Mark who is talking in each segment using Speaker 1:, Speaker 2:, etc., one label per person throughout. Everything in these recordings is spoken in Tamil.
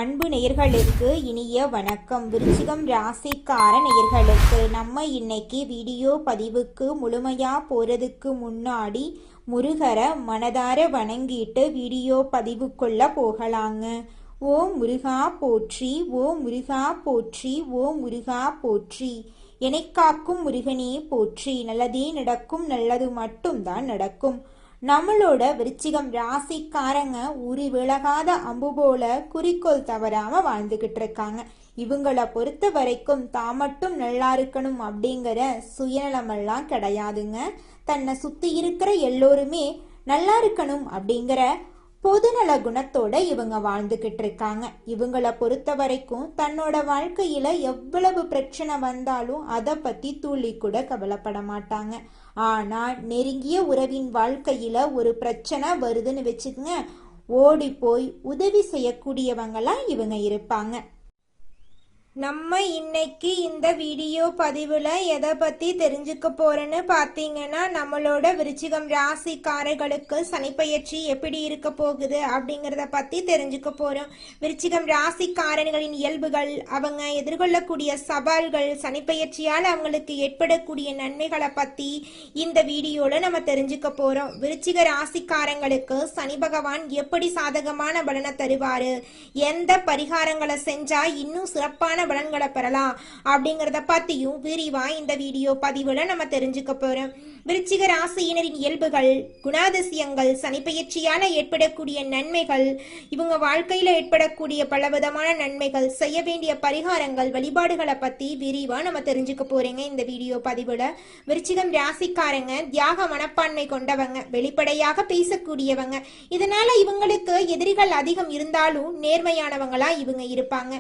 Speaker 1: அன்பு நேயர்களுக்கு இனிய வணக்கம். விருச்சிகம் ராசிக்கார நேயர்களுக்கு நம்ம இன்னைக்கு வீடியோ பதிவுக்கு முழுமையா போறதுக்கு முன்னாடி முருகரை மனதார வணங்கிட்டு வீடியோ பதிவுக்குள்ள போகலாங்க. ஓ முருகா போற்றி, ஓ முருகா போற்றி, ஓ முருகா போற்றி. எனைக்காக்கும் முருகனே போற்றி. நல்லதே நடக்கும், நல்லது மட்டும்தான் நடக்கும். நம்மளோட விருச்சிகம் ராசிக்காரங்க உரி விலகாத அம்பு போல குறிக்கோள் தவறாம வாழ்ந்துகிட்டு இருக்காங்க. இவங்கள பொறுத்த வரைக்கும் தான் மட்டும் நல்லா இருக்கணும் அப்படிங்கிற சுயநலமெல்லாம் கிடையாதுங்க. தன்னை சுத்தி இருக்கிற எல்லோருமே நல்லா இருக்கணும் அப்படிங்கிற பொதுநல குணத்தோட இவங்க வாழ்ந்துகிட்டு இருக்காங்க. இவங்கள பொறுத்த வரைக்கும் தன்னோட வாழ்க்கையில எவ்வளவு பிரச்சனை வந்தாலும் அதை பத்தி துளி கூட கவலைப்பட மாட்டாங்க. ஆனா நெருங்கிய உறவின் வாழ்க்கையில ஒரு பிரச்சனை வருதுன்னு வச்சுக்கங்க, ஓடி போய் உதவி செய்யக்கூடியவங்களா இவங்க இருப்பாங்க. நம்ம இன்னைக்கு இந்த வீடியோ பதிவில் எதை பற்றி தெரிஞ்சுக்க போகிறோன்னு பார்த்தீங்கன்னா, நம்மளோட விருச்சிகம் ராசிக்காரர்களுக்கு சனிப்பெயர்ச்சி எப்படி இருக்க போகுது அப்படிங்கிறத பற்றி தெரிஞ்சுக்க போகிறோம். விருச்சிகம் ராசிக்காரர்களின் இயல்புகள், அவங்க எதிர்கொள்ளக்கூடிய சவால்கள், சனிப்பெயர்ச்சியால் அவங்களுக்கு ஏற்படக்கூடிய நன்மைகளை பற்றி இந்த வீடியோவில் நம்ம தெரிஞ்சுக்க போகிறோம். விருச்சிக ராசிக்காரங்களுக்கு சனி பகவான் எப்படி சாதகமான பலனை தருவார், எந்த பரிகாரங்களை செஞ்சால் இன்னும் சிறப்பான பலன்களை பெறலாம் அப்படிங்கறத பத்தியும் விரிவா இந்த வீடியோ பதிவுல நம்ம தெரிஞ்சுக்க போறோம். விருச்சிக ராசியினரின் இயல்புகள், குணாதிசயங்கள், சனிப்பெயர்ச்சியால ஏற்படக்கூடிய நன்மைகள், இவங்க வாழ்க்கையில ஏற்படக்கூடிய பலவிதமான நன்மைகள், செய்ய வேண்டிய பரிகாரங்கள், வழிபாடுகளை பத்தி விரிவா நம்ம தெரிஞ்சுக்க போறீங்க இந்த வீடியோ பதிவுல. விருச்சிகம் ராசிக்காரங்க தியாக மனப்பான்மை கொண்டவங்க, வெளிப்படையாக பேசக்கூடியவங்க. இதனால இவங்களுக்கு எதிரிகள் அதிகம் இருந்தாலும் நேர்மையானவங்களா இவங்க இருப்பாங்க.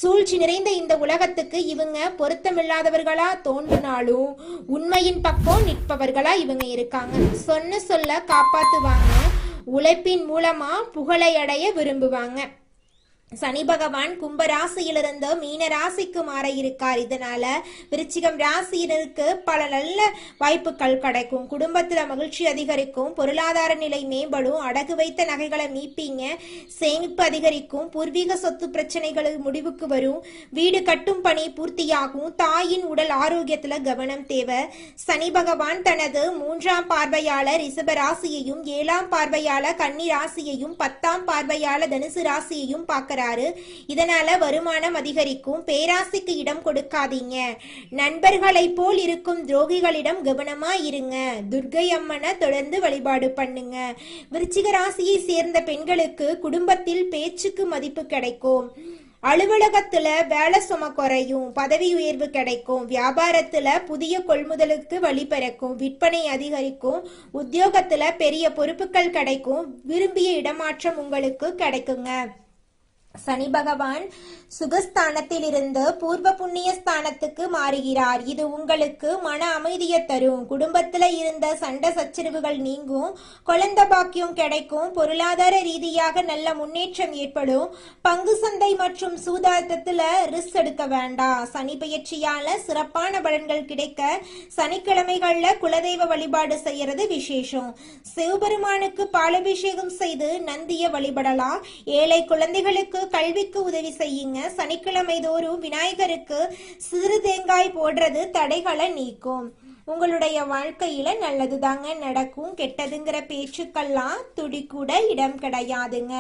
Speaker 1: சூழ்ச்சி நிறைந்த இந்த உலகத்துக்கு இவங்க பொருத்தமில்லாதவர்களா தோன்றினாலும் உண்மையின் பக்கம் நிற்பவர்களா இவங்க இருக்காங்க. சொன்ன சொல்ல காப்பாத்துவாங்க. உழைப்பின் மூலமா புகழை அடைய விரும்புவாங்க. சனி பகவான் கும்ப ராசியிலிருந்து மீன ராசிக்கு மாற இருக்கார். இதனால விருச்சிகம் ராசியினருக்கு பல நல்ல வாய்ப்புகள் கிடைக்கும். குடும்பத்துல மகிழ்ச்சி அதிகரிக்கும், பொருளாதார நிலை மேம்படும், அடகு வைத்த நகைகளை மீட்பீங்க, சேமிப்பு அதிகரிக்கும், பூர்வீக சொத்து பிரச்சனைகள் முடிவுக்கு வரும், வீடு கட்டும் பணி பூர்த்தியாகும், தாயின் உடல் ஆரோக்கியத்துல கவனம் தேவை. சனி பகவான் தனது 3ஆம் பார்வையாளர் ரிஷப ராசியையும், 7ஆம் பார்வையாளர் கன்னி ராசியையும், 10ஆம் பார்வையாளர் தனுசு ராசியையும் பார்க்க. இதனால வருமானம் அதிகரிக்கும். பேராசைக்கு இடம் கொடுக்காதீங்க. நண்பர்களை போல் இருக்கும் துரோகிகளிடம் கவனமா இருங்க. துர்க்கை அம்மனை தொடர்ந்து வழிபாடு பண்ணுங்க. விருச்சிக ராசியை சேர்ந்த பெண்களுக்கு குடும்பத்தில் பேச்சுக்கு மதிப்பு கிடைக்கும். அலுவலகத்துல வேலை சும குறையும், பதவி உயர்வு கிடைக்கும். வியாபாரத்துல புதிய கொள்முதலுக்கு வழி பிறக்கும், விற்பனை அதிகரிக்கும். உத்தியோகத்துல பெரிய பொறுப்புகள் கிடைக்கும். விரும்பிய இடமாற்றம் உங்களுக்கு கிடைக்குங்க. சனி பகவான் சுகஸ்தானத்தில் இருந்து பூர்வ புண்ணிய ஸ்தானத்துக்கு மாறுகிறார். இது உங்களுக்கு மன அமைதியை தரும். குடும்பத்துல இருந்த சண்டை சச்சரவுகள் நீங்கும். குழந்தை பாக்கியம் கிடைக்கும். பொருளாதார ரீதியாக நல்ல முன்னேற்றம் ஏற்படும். பங்கு சந்தை மற்றும் சூதாட்டத்துல ரிஸ்க் எடுக்க வேண்டாம். சனி பெயர்ச்சியால சிறப்பான பலன்கள் கிடைக்க சனிக்கிழமைகள்ல குலதெய்வ வழிபாடு செய்யறது விசேஷம். சிவபெருமானுக்கு பாலாபிஷேகம் செய்து நந்திய வழிபடலாம். ஏழை குழந்தைகளுக்கு கல்விக்கு உதவி செய்யுங்க. சனிக்கிழமை தோறும் விநாயகருக்கு சிறு தேங்காய் போடுறது தடைகளை நீக்கும். உங்களுடைய வாழ்க்கையில நல்லது தாங்க நடக்கும். கெட்டதுங்கிற பேச்சுக்கெல்லாம் துடி கூட இடம் கிடையாதுங்க.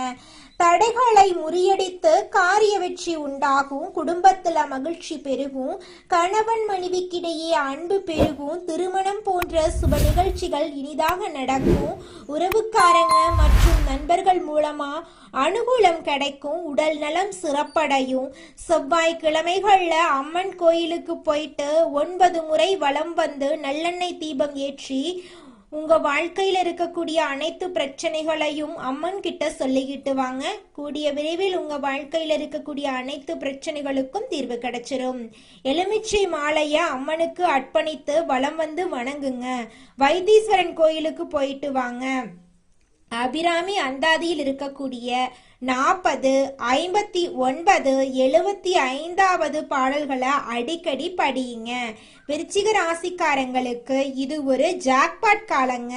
Speaker 1: தடைகளை முறியடித்து காரிய வெற்றி உண்டாகும். குடும்பத்துல மகிழ்ச்சி பெருகும். கணவன் மனைவிக்கிடையே அன்பு பெருகும். திருமணம் போன்ற சுப நிகழ்ச்சிகள் இனிதாக நடக்கும். உறவுக்காரங்க மற்றும் நண்பர்கள் மூலமா அனுகூலம் கிடைக்கும். உடல் நலம் சிறப்படையும். செவ்வாய்க்கிழமைகள்ல அம்மன் கோயிலுக்கு போயிட்டு 9 முறை வலம் வந்து நல்லெண்ணெய் தீபம் ஏற்றி உங்க வாழ்க்கையில இருக்கக்கூடிய அனைத்து பிரச்சனைகளையும் அம்மன் கிட்ட சொல்லிக்கிட்டு வாங்க. கூடிய விரைவில் உங்க வாழ்க்கையில இருக்கக்கூடிய அனைத்து பிரச்சனைகளுக்கும் தீர்வு கிடைச்சிரும். எலுமிச்சை மாலைய அம்மனுக்கு அர்ப்பணித்து வலம் வந்து வணங்குங்க. வைத்தீஸ்வரன் கோயிலுக்கு போயிட்டு வாங்க. அபிராமி அந்தாதியில் இருக்கக்கூடிய 40, 59, 75வது பாடல்களை அடிக்கடி படியுங்க. விருச்சிக ராசிக்காரங்களுக்கு இது ஒரு ஜாக்பாட் காலங்க.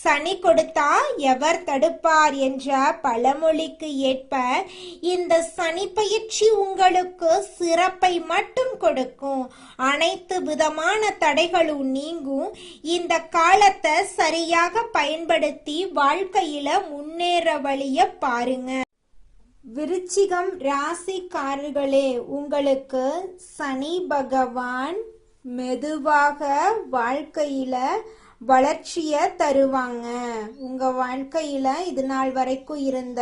Speaker 1: சனி கொடுத்தா எவர் தடுப்பார் என்ற பழமொழிக்கு ஏற்ப இந்த சனி பயிற்சி உங்களுக்கு சிறப்பை மட்டும் கொடுக்கும். அனைத்து விதமான தடைகளும் நீங்கும். இந்த காலத்தை சரியாக பயன்படுத்தி வாழ்க்கையில முன்னேற வழிய பாருங்க. விருச்சிகம் ராசிக்காரர்களே, உங்களுக்கு சனி பகவான் மெதுவாக வாழ்க்கையில வளர்ச்சியை தருவாங்க. உங்க வாழ்க்கையில இது நாள் வரைக்கும் இருந்த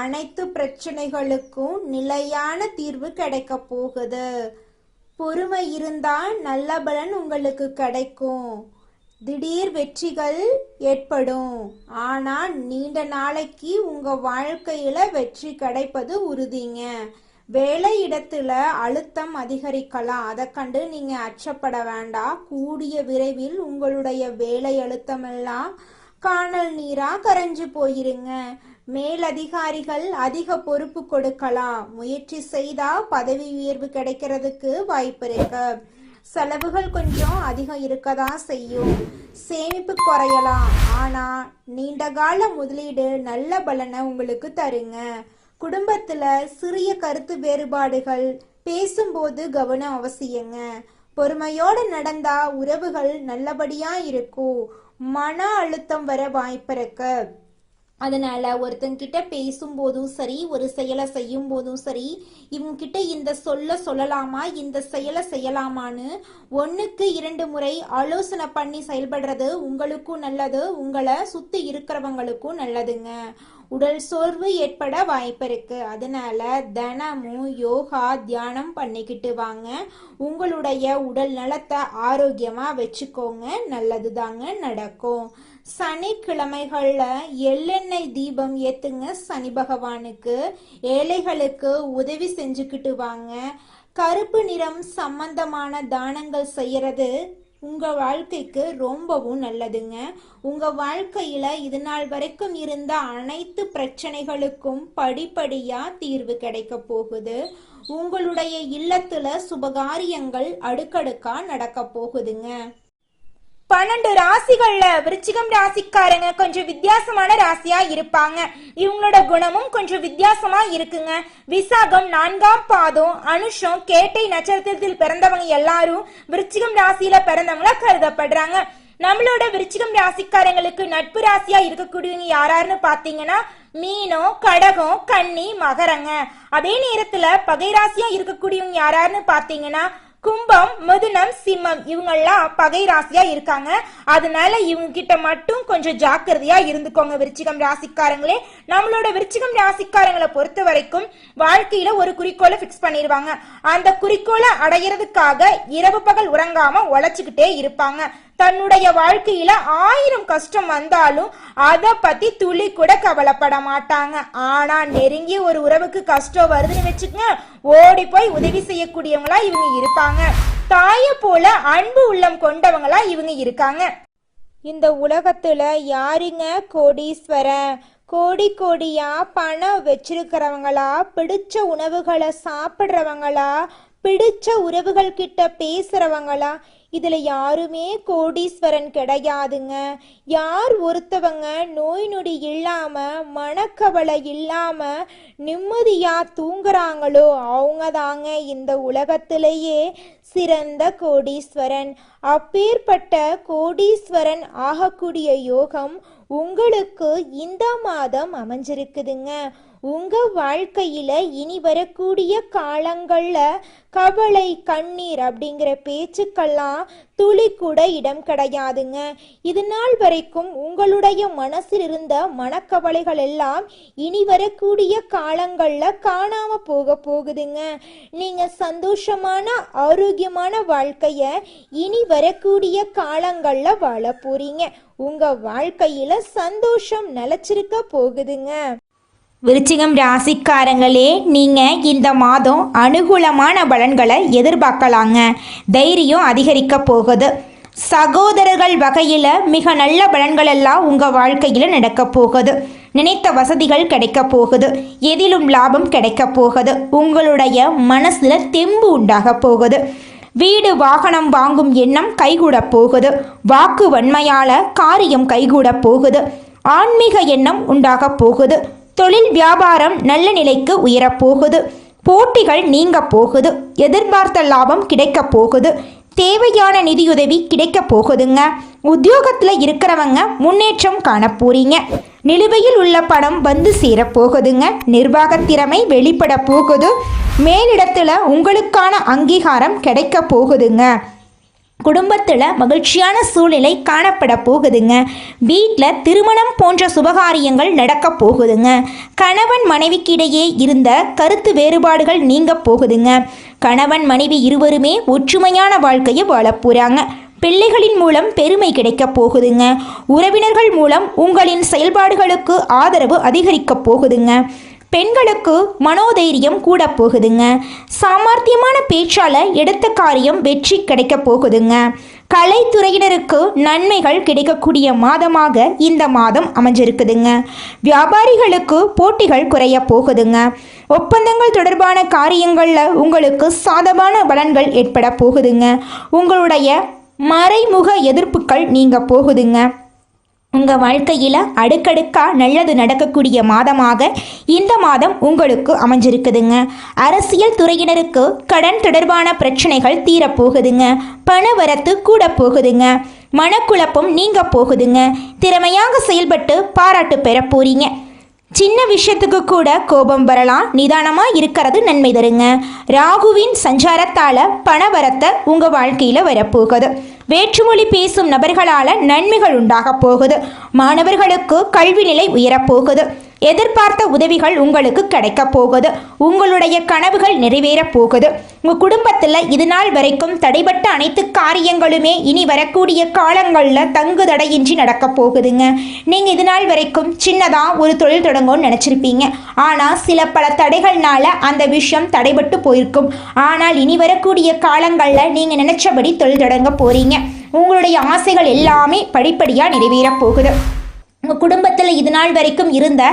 Speaker 1: அனைத்து பிரச்சனைகளுக்கும் நிலையான தீர்வு கிடைக்க போகுது. பொறுமை இருந்தா நல்ல பலன் உங்களுக்கு கிடைக்கும். திடீர் வெற்றிகள் ஏற்படும். ஆனா நீண்ட நாளைக்கு உங்க வாழ்க்கையில வெற்றி கிடைப்பது உறுதிங்க. வேலை இடத்துல அழுத்தம் அதிகரிக்கலாம். அதை கண்டு நீங்க அச்சப்பட வேண்டாம். கூடிய விரைவில் உங்களுடைய வேலை அழுத்தம் எல்லாம் காணல் நீரா கரைஞ்சு போயிருங்க. மேலதிகாரிகள் அதிக பொறுப்பு கொடுக்கலாம். முயற்சி செய்தா பதவி உயர்வு கிடைக்கிறதுக்கு வாய்ப்பு இருக்கு. செலவுகள் கொஞ்சம் அதிகம் இருக்கதான் செய்யும். சேமிப்பு குறையலாம். ஆனா நீண்டகால முதலீடு நல்ல பலனை உங்களுக்கு தருங்க. குடும்பத்துல சிறிய கருத்து வேறுபாடுகள் பேசும்போது கவனம் அவசியங்க. பொறுமையோடு நடந்தா உறவுகள் நல்லபடியா இருக்கும். மன அழுத்தம் வர வாய்ப்பு இருக்கு. அதனால ஒருத்தங்கிட்ட பேசும்போதும் சரி, ஒரு செயலை செய்யும் போதும் சரி, இவங்க கிட்ட இந்த சொல்லலாமா, இந்த செயலை செய்யலாமான்னு 1க்கு 2 முறை ஆலோசனை பண்ணி செயல்படுறது உங்களுக்கும் நல்லது, உங்களை சுத்தி இருக்கிறவங்களுக்கும் நல்லதுங்க. உடல் சோர்வு ஏற்பட வாய்ப்பு இருக்கு. அதனால தினமும் யோகா தியானம் பண்ணிக்கிட்டு வாங்க. உங்களுடைய உடல் நலத்தை ஆரோக்கியமா வச்சுக்கோங்க. நல்லது தாங்க நடக்கும். சனிக்கிழமைகள்ல எள்ளெண்ணெய் தீபம் ஏத்துங்க சனி பகவானுக்கு. ஏழைகளுக்கு உதவி செஞ்சுக்கிட்டு வாங்க. கருப்பு நிறம் சம்பந்தமான தானங்கள் செய்யறது உங்க வாழ்க்கைக்கு ரொம்பவும் நல்லதுங்க. உங்க வாழ்க்கையில இது நாள் வரைக்கும் இருந்த அனைத்து பிரச்சனைகளுக்கும் படிப்படியா தீர்வு கிடைக்க போகுது. உங்களுடைய இல்லத்துல சுபகாரியங்கள் அடுக்கடுக்கா நடக்க போகுதுங்க.
Speaker 2: 12 ராசிகள்ல விருச்சிகம் ராசிக்காரங்க கொஞ்சம் வித்தியாசமான ராசியா இருப்பாங்க. இவங்களோட குணமும் கொஞ்சம் வித்தியாசமா இருக்குங்க. விசாகம் 4ஆம் பாதம், அனுஷம், கேட்டை நட்சத்திரத்தில் பிறந்தவங்க எல்லாரும் விருச்சிகம் ராசியில பிறந்தவங்களா கருதப்படுறாங்க. நம்மளோட விருச்சிகம் ராசிக்காரங்களுக்கு நட்பு ராசியா இருக்கக்கூடியவங்க யாராருன்னு பாத்தீங்கன்னா மீனம், கடகம், கன்னி, மகரங்க. அதே நேரத்துல பகை ராசியா இருக்கக்கூடியவங்க யாராருன்னு பாத்தீங்கன்னா கும்பம், மிதுனம், சிம்மம். இவங்கெல்லாம் பகை ராசியா இருக்காங்க. அதனால இவங்க கிட்ட மட்டும் கொஞ்சம் ஜாக்கிரதையா இருந்துக்கோங்க விருச்சிகம் ராசிக்காரங்களே. நம்மளோட விருச்சிகம் ராசிக்காரங்களை பொறுத்த வரைக்கும் வாழ்க்கையில ஒரு குறிக்கோளை பிக்ஸ் பண்ணிடுவாங்க. அந்த குறிக்கோளை அடையிறதுக்காக இரவு பகல் உறங்காம உழைச்சுக்கிட்டே இருப்பாங்க. தன்னுடைய வாழ்க்கையில 1000 கஷ்டம் வந்தாலும் அதை பத்தி துளி கூட கவலைப்பட மாட்டாங்க. ஆனா நெருங்கிய ஒரு உறவுக்கு கஷ்டம் வருதுன்னு வச்சுக்கங்க, ஓடி போய் உதவி செய்யக்கூடியவங்களா இவங்க இருப்பாங்க. தாய போல அன்பு உள்ளம் கொண்டவங்களா இவங்க இருக்காங்க.
Speaker 1: இந்த உலகத்துல யாருங்க கோடீஸ்வரன்? கோடி கோடியா பணம் வச்சிருக்கிறவங்களா, பிடிச்ச உணவுகளை சாப்பிட்றவங்களா, பிடிச்ச உறவுகள் கிட்ட பேசுறவங்களா? இதுல யாருமே கோடீஸ்வரன் கிடையாதுங்க. யார் ஒருத்தவங்க நோய் நொடி இல்லாம, மனக்கவலை இல்லாம நிம்மதியா தூங்குறாங்களோ அவங்க தாங்க இந்த உலகத்திலேயே சிறந்த கோடீஸ்வரன். அப்பேற்பட்ட கோடீஸ்வரன் ஆகக்கூடிய யோகம் உங்களுக்கு இந்த மாதம் அமைஞ்சிருக்குதுங்க. உங்க வாழ்க்கையில இனி வரக்கூடிய காலங்கள்ல கவலை, கண்ணீர் அப்படிங்கிற பேச்சுக்கெல்லாம் துளி கூட இடம் கிடையாதுங்க. இது நாள் வரைக்கும் உங்களுடைய மனசில் இருந்த மனக்கவலைகள் எல்லாம் இனி வரக்கூடிய காலங்கள்ல காணாம போகுதுங்க. நீங்க சந்தோஷமான ஆரோக்கியமான வாழ்க்கைய இனி வரக்கூடிய காலங்கள்ல வாழ போறீங்க. உங்க வாழ்க்கையில சந்தோஷம் நிலைச்சிருக்க போகுதுங்க.
Speaker 2: விருச்சிகம் ராசிக்காரங்களே, நீங்க இந்த மாதம் அனுகூலமான பலன்களை எதிர்பார்க்கலாங்க. தைரியம் அதிகரிக்க போகுது. சகோதரர்கள் வகையில மிக நல்ல பலன்கள் எல்லாம் உங்க வாழ்க்கையில நடக்க போகுது.
Speaker 1: நினைத்த வசதிகள் கிடைக்க போகுது. எதிலும் லாபம் கிடைக்க போகுது. உங்களுடைய மனசுல தெம்பு உண்டாக போகுது. வீடு வாகனம் வாங்கும் எண்ணம் கைகூட போகுது. வாக்கு வன்மையால காரியம் கைகூட போகுது. ஆன்மீக எண்ணம் உண்டாக போகுது. தொழில் வியாபாரம் நல்ல நிலைக்கு உயரப்போகுது. போட்டிகள் நீங்க போகுது. எதிர்பார்த்த லாபம் கிடைக்க போகுது. தேவையான நிதியுதவி கிடைக்க போகுதுங்க. உத்தியோகத்தில் இருக்கிறவங்க முன்னேற்றம் காண போறீங்க. நிலுவையில் உள்ள பணம் வந்து சேரப்போகுதுங்க. நிர்வாக திறமை வெளிப்பட போகுது. மேலிடத்துல உங்களுக்கான அங்கீகாரம் கிடைக்க போகுதுங்க. குடும்பத்தில் மகிழ்ச்சியான சூழ்நிலை காணப்பட போகுதுங்க. வீட்டில் திருமணம் போன்ற சுபகாரியங்கள் நடக்க போகுதுங்க. கணவன் மனைவிக்கிடையே இருந்த கருத்து வேறுபாடுகள் நீங்க போகுதுங்க. கணவன் மனைவி இருவருமே ஒற்றுமையான வாழ்க்கையை வாழப் போறாங்க. பிள்ளைகளின் மூலம் பெருமை கிடைக்க போகுதுங்க. உறவினர்கள் மூலம் உங்களின் செயல்பாடுகளுக்கு ஆதரவு அதிகரிக்க போகுதுங்க. பெண்களுக்கு மனோதைரியம் கூட போகுதுங்க. சாமர்த்தியமான பேச்சால எடுத்த காரியம் வெற்றி கிடைக்க போகுதுங்க. கலைத்துறையினருக்கு நன்மைகள் கிடைக்கக்கூடிய மாதமாக இந்த மாதம் அமைஞ்சிருக்குதுங்க. வியாபாரிகளுக்கு போட்டிகள் குறைய போகுதுங்க. ஒப்பந்தங்கள் தொடர்பான காரியங்களில் உங்களுக்கு சாதகமான பலன்கள் ஏற்பட போகுதுங்க. உங்களுடைய மறைமுக எதிர்ப்புகள் நீங்க போகுதுங்க. உங்கள் வாழ்க்கையில் அடுக்கடுக்காக நல்லது நடக்கக்கூடிய மாதமாக இந்த மாதம் உங்களுக்கு அமைஞ்சிருக்குதுங்க. அரசியல் துறையினருக்கு கடன் தொடர்பான பிரச்சனைகள் தீரப்போகுதுங்க. பண வரத்து கூட போகுதுங்க. மனக்குழப்பம் நீங்க போகுதுங்க. திறமையாக செயல்பட்டு பாராட்டு பெற போறீங்க. சின்ன விஷயத்துக்கு கூட கோபம் வரலாம். நிதானமாக இருக்கிறது நன்மை தருங்க. ராகுவின் சஞ்சாரத்தால் பணவரத்தை உங்கள் வாழ்க்கையில் வரப்போகுது. வேற்றுமொழி பேசும் நபர்களால் நன்மைகள் உண்டாக போகுது. மாணவர்களுக்கு கல்வி நிலை உயரப்போகுது. எதிர்பார்த்த உதவிகள் உங்களுக்கு கிடைக்க போகுது. உங்களுடைய கனவுகள் நிறைவேறப் போகுது. உங்கள் குடும்பத்தில் இது நாள் வரைக்கும் தடைபட்ட அனைத்து காரியங்களுமே இனி வரக்கூடிய காலங்களில் தங்கு தடையின்றி நடக்க போகுதுங்க. நீங்கள் இது நாள் வரைக்கும் சின்னதாக ஒரு தொழில் தொடங்கும்னு நினச்சிருப்பீங்க. ஆனால் பல தடைகள்னால அந்த விஷயம் தடைபட்டு போயிருக்கும். ஆனால் இனி வரக்கூடிய காலங்களில் நீங்கள் நினைச்சபடி தொழில் தொடங்க போகிறீங்க. உங்களுடைய ஆசைகள் எல்லாமே படிப்படியாக நிறைவேறப் போகுது. உங்கள் குடும்பத்தில் இது நாள் வரைக்கும் இருந்த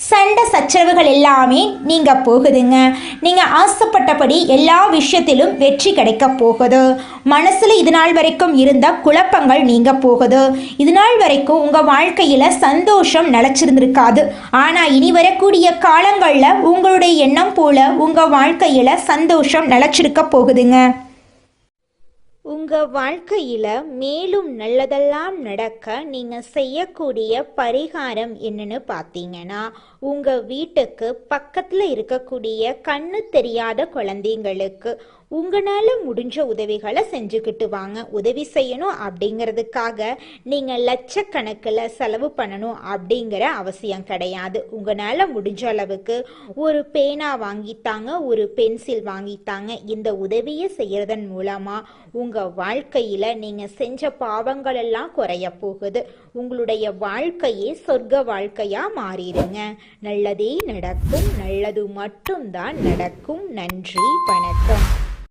Speaker 1: சண்டை சச்சரவுகள் எல்லாமே நீங்கள் போகுதுங்க. நீங்கள் ஆசைப்பட்டபடி எல்லா விஷயத்திலும் வெற்றி கிடைக்க போகுது. மனசில் இது நாள் வரைக்கும் இருந்த குழப்பங்கள் நீங்க போகுது. இது நாள் வரைக்கும் உங்கள் வாழ்க்கையில் சந்தோஷம் நிலச்சிருந்திருக்காது. ஆனால் இனி வரக்கூடிய காலங்களில் உங்களுடைய எண்ணம் போல உங்கள் வாழ்க்கையில் சந்தோஷம் நிலச்சிருக்க போகுதுங்க.
Speaker 2: உங்கள் வாழ்க்கையில் மேலும் நல்லதெல்லாம் நடக்க நீங்கள் செய்யக்கூடிய பரிகாரம் என்னன்னு பார்த்தீங்கன்னா, உங்கள் வீட்டுக்கு பக்கத்தில் இருக்கக்கூடிய கண்ணு தெரியாத குழந்தைங்களுக்கு உங்களால் முடிஞ்ச உதவிகளை செஞ்சுக்கிட்டு வாங்க. உதவி செய்யணும் அப்படிங்கிறதுக்காக நீங்கள் லட்சக்கணக்கில் செலவு பண்ணணும் அப்படிங்கிற அவசியம் கிடையாது. உங்களால் முடிஞ்ச அளவுக்கு ஒரு பேனா வாங்கித்தாங்க, ஒரு பென்சில் வாங்கித்தாங்க. இந்த உதவியை செய்கிறதன் மூலமாக உங்கள் வாழ்க்கையில் நீங்கள் செஞ்ச பாவங்கள் எல்லாம் குறைய போகுது. உங்களுடைய வாழ்க்கையே சொர்க்க வாழ்க்கையாக மாறிடுங்க. நல்லதே நடக்கும். நல்லது மட்டும்தான் நடக்கும். நன்றி, வணக்கம்.